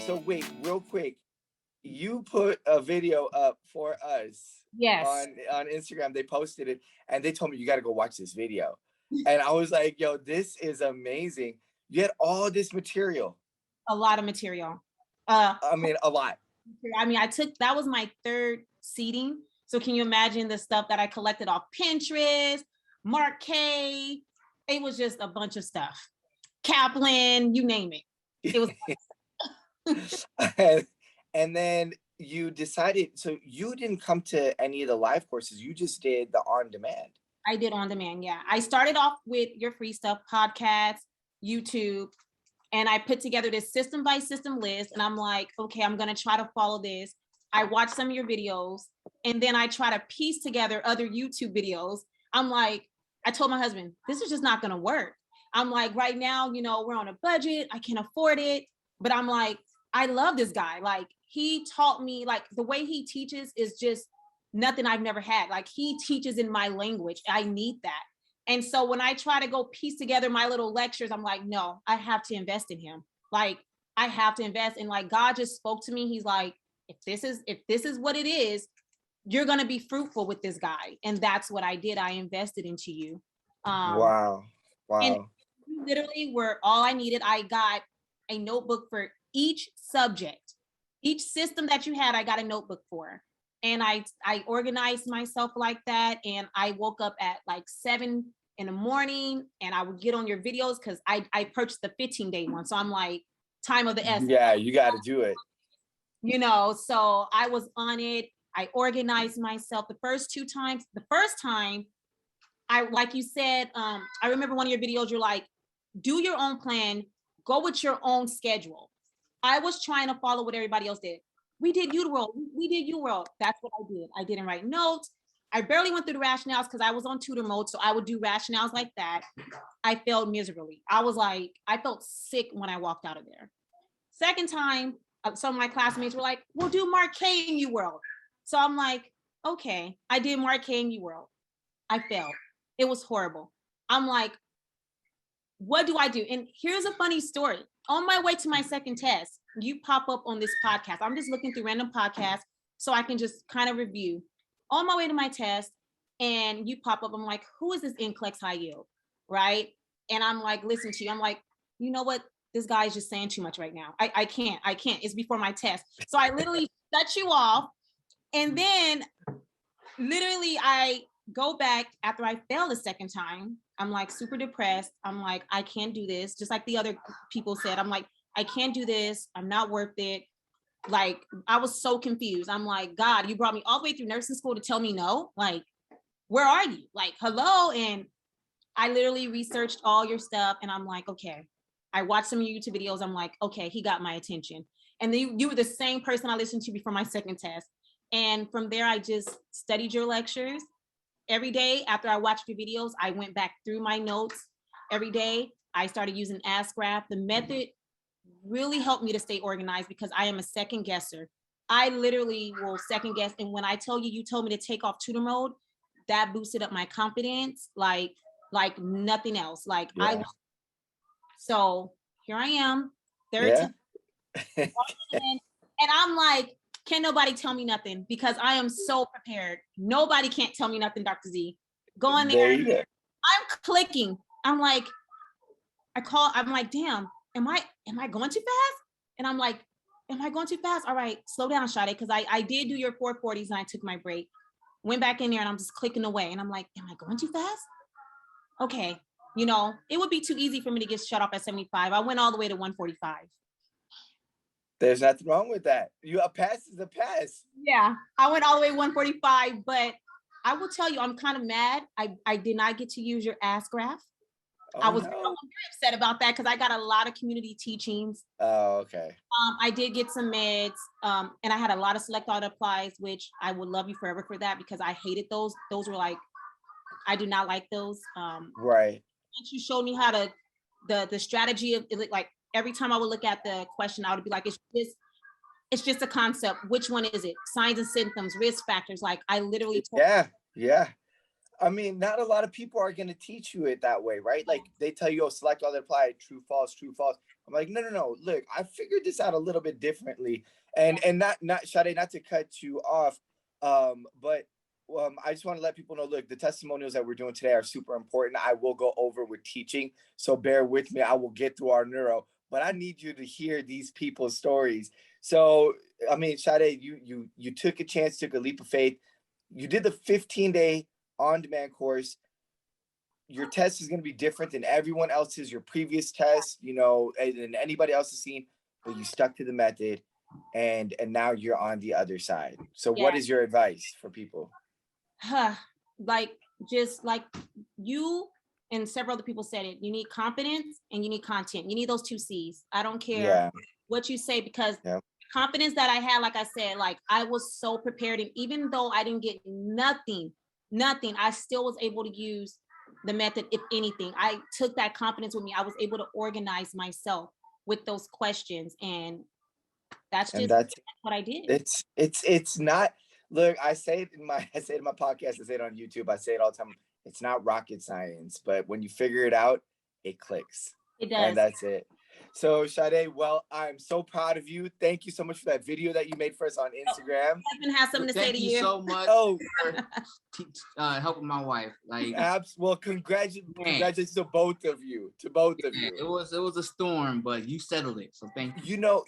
So wait, real quick, you put a video up for us Yes. on Instagram. They posted it and they told me you got to go watch this video. And I was like, yo, this is amazing. You had all this material. A lot of material. I mean, a lot. I mean, that was my third seating. So can you imagine the stuff that I collected off Pinterest, Mark K? It was just a bunch of stuff. Kaplan, you name it. It was. And then you decided, so you didn't come to any of the live courses. You just did the on-demand. I did on-demand, yeah. I started off with your free stuff, podcasts, YouTube, and I put together this system by system list. And I'm like, okay, I'm going to try to follow this. I watched some of your videos and then I try to piece together other YouTube videos. I'm like, I told my husband, this is just not going to work. I'm like, right now, you know, we're on a budget. I can't afford it. But I'm like, I love this guy. Like, he taught me, like, the way he teaches is just nothing I've never had. Like, he teaches in my language. I need that. And so when I try to go piece together my little lectures, I'm like, no, I have to invest in him. Like, I have to invest. And like, God just spoke to me. He's like, if this is what it is, you're going to be fruitful with this guy. And that's what I did. I invested into you. Wow. And literally were all I needed. I got a notebook for each subject, each system that you had, I got a notebook for. And I organized myself like that. And I woke up at like 7 in the morning and I would get on your videos because I purchased the 15-day one. So I'm like, time of the essence. Yeah, you got to do it. You know, so I was on it. I organized myself the first time, like you said, I remember one of your videos, you're like, do your own plan, go with your own schedule. I was trying to follow what everybody else did. We did UWorld. We did UWorld. That's what I did. I didn't write notes. I barely went through the rationales because I was on tutor mode. So I would do rationales like that. I failed miserably. I was like, I felt sick when I walked out of there. Second time, some of my classmates were like, we'll do Mark K in UWorld. So I'm like, okay, I did Mark K in UWorld. I failed. It was horrible. I'm like, what do I do? And here's a funny story. On my way to my second test, you pop up on this podcast. I'm just looking through random podcasts so I can just kind of review. On my way to my test, and you pop up. I'm like, who is this NCLEX high yield? Right? And I'm like, listen to you. I'm like, you know what? This guy is just saying too much right now. I can't. It's before my test. So I literally shut you off. And then literally I go back after I failed the second time. I'm like super depressed. I'm like, I can't do this. Just like the other people said, I'm like, I can't do this. I'm not worth it. Like, I was so confused. I'm like, God, you brought me all the way through nursing school to tell me no? Like, where are you? Like, hello? And I literally researched all your stuff and I'm like, okay. I watched some of your YouTube videos. I'm like, okay, he got my attention. And then you were the same person I listened to before my second test. And from there, I just studied your lectures. Every day after I watched your videos, I went back through my notes. Every day, I started using AskGraph. The method really helped me to stay organized because I am a second guesser. I literally will second guess. And when I tell you, you told me to take off tutor mode, that boosted up my confidence like nothing else. Like, yeah. So here I am, 13. Yeah. And I'm like, can't nobody tell me nothing because I am so prepared. Nobody can't tell me nothing, Dr. Z. Go in there. I'm clicking. I'm like, I'm like, damn, am I going too fast? And I'm like, am I going too fast? All right, slow down, Sade, because I did do your 440s and I took my break. Went back in there and I'm just clicking away. And I'm like, am I going too fast? Okay, you know, it would be too easy for me to get shut off at 75. I went all the way to 145. There's nothing wrong with that. A pass is a pass. Yeah, I went all the way 145, but I will tell you, I'm kind of mad. I did not get to use your AskGraph. Oh, I was very upset about that because I got a lot of community teachings. Oh, okay. I did get some meds, and I had a lot of select auto applies, which I would love you forever for that because I hated those. Those were like, I do not like those. Right. Once you showed me how to, the strategy of it, like every time I would look at the question, I would be like, it's just a concept. Which one is it? Signs and symptoms, risk factors. Like I literally told Yeah. I mean, not a lot of people are going to teach you it that way, right? Like they tell you, oh, select all that apply, true, false, I'm like, no. Look, I figured this out a little bit differently. And not Sade, not to cut you off, but I just want to let people know, look, the testimonials that we're doing today are super important. I will go over with teaching, so bear with me. I will get through our neuro, but I need you to hear these people's stories. So, I mean, Sade, you took a chance, took a leap of faith. You did the 15-day on-demand course. Your test is going to be different than everyone else's, your previous test, you know, and anybody else has seen, but you stuck to the method, and now you're on the other side. So Yeah. what is your advice for people? Like, just like you and several other people said it, you need confidence and you need content. You need those 2 C's. I don't care what you say, because confidence that I had, like I said, like I was so prepared, and even though I didn't get nothing, I still was able to use the method. If anything, I took that confidence with me. I was able to organize myself with those questions, and that's what I did. It's not, look, I say it in my podcast, I say it on YouTube, I say it all the time. It's not rocket science, but when you figure it out, it clicks. It does. And that's it. So Sade, well, I'm so proud of you. Thank you so much for that video that you made for us on Instagram. Kevin has something to say to you. Thank you so much for helping my wife. Like, well, congratulations to both of you. To both of you. It was a storm, but you settled it. So thank you. You know,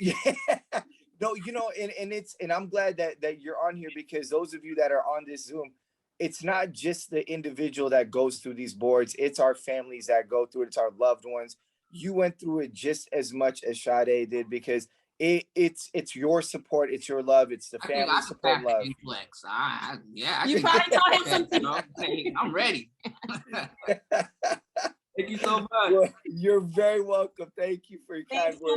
no, you know, and I'm glad that you're on here, because those of you that are on this Zoom, it's not just the individual that goes through these boards. It's our families that go through it. It's our loved ones. You went through it just as much as Sade did, because it's your support, it's your love, it's the family support, love. NCLEX. You probably taught him something. I'm ready. Thank you so much. Well, you're very welcome. Thank you for your kind words.